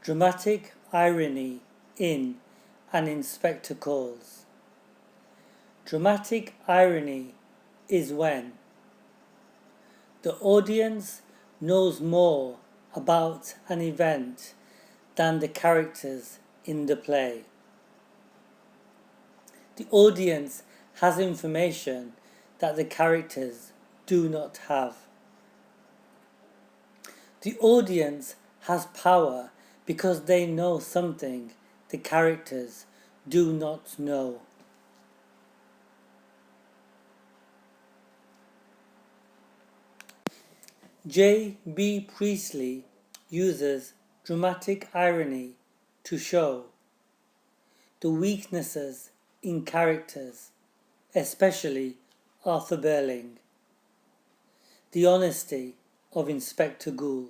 Dramatic irony in An Inspector Calls. Dramatic irony is when the audience knows more about an event than the characters in the play. The audience has information that the characters do not have. The audience has power because they know something the characters do not know. J.B. Priestley uses dramatic irony to show the weaknesses in characters, especially Arthur Birling, the honesty of Inspector Goole.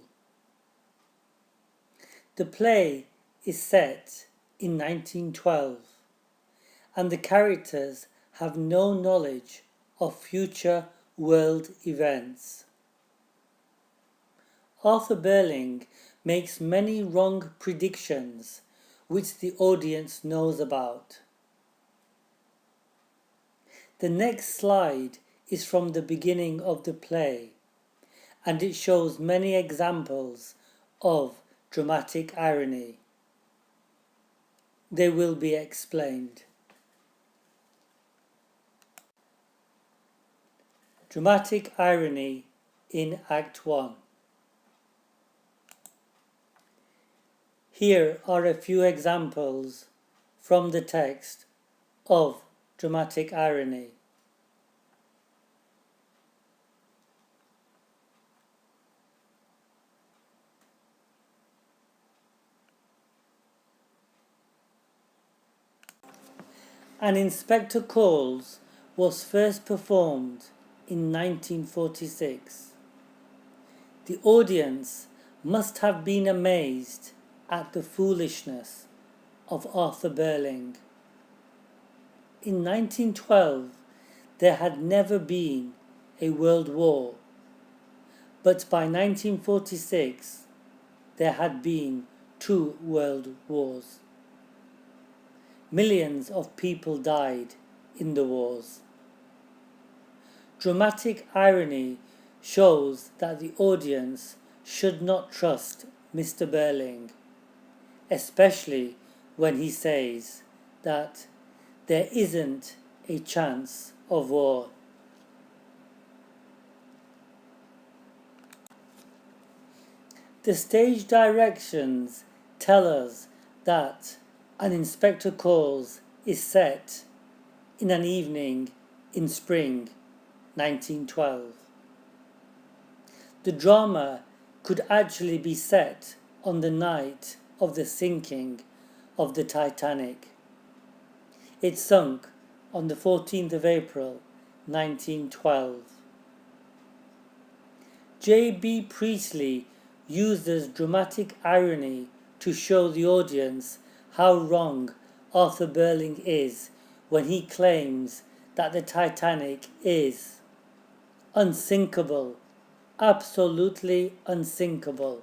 The play is set in 1912 and the characters have no knowledge of future world events. Arthur Birling makes many wrong predictions which the audience knows about. The next slide is from the beginning of the play and it shows many examples of dramatic irony. They will be explained. Dramatic irony in Act 1. Here are a few examples from the text of dramatic irony. An Inspector Calls was first performed in 1946. The audience must have been amazed at the foolishness of Arthur Birling. In 1912, there had never been a world war, but by 1946, there had been 2 world wars. Millions of people died in the wars. Dramatic irony shows that the audience should not trust Mr. Birling, especially when he says that there isn't a chance of war. The stage directions tell us that An Inspector Calls is set in an evening in spring 1912. The drama could actually be set on the night of the sinking of the Titanic. It sunk on the 14th of April 1912. J.B. Priestley uses dramatic irony to show the audience how wrong Arthur Birling is when he claims that the Titanic is unsinkable, absolutely unsinkable.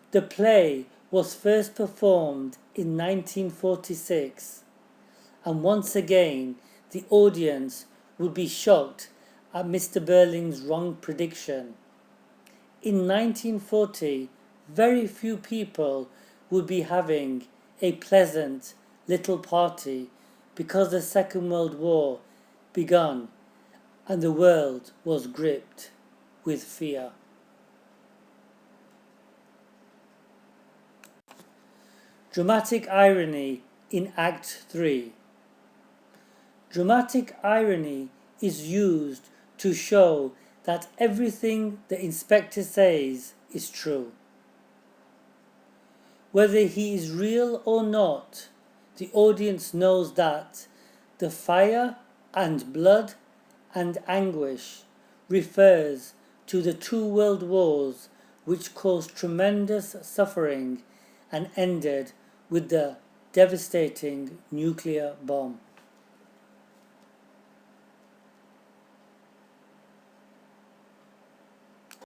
The play was first performed in 1946, and once again the audience would be shocked at Mr. Birling's wrong prediction. In 1940, very few people would be having a pleasant little party because the Second World War begun and the world was gripped with fear. Dramatic irony in Act 3. Dramatic irony is used to show that everything the inspector says is true. Whether he is real or not, the audience knows that the fire and blood and anguish refers to the 2 world wars which caused tremendous suffering and ended with the devastating nuclear bomb.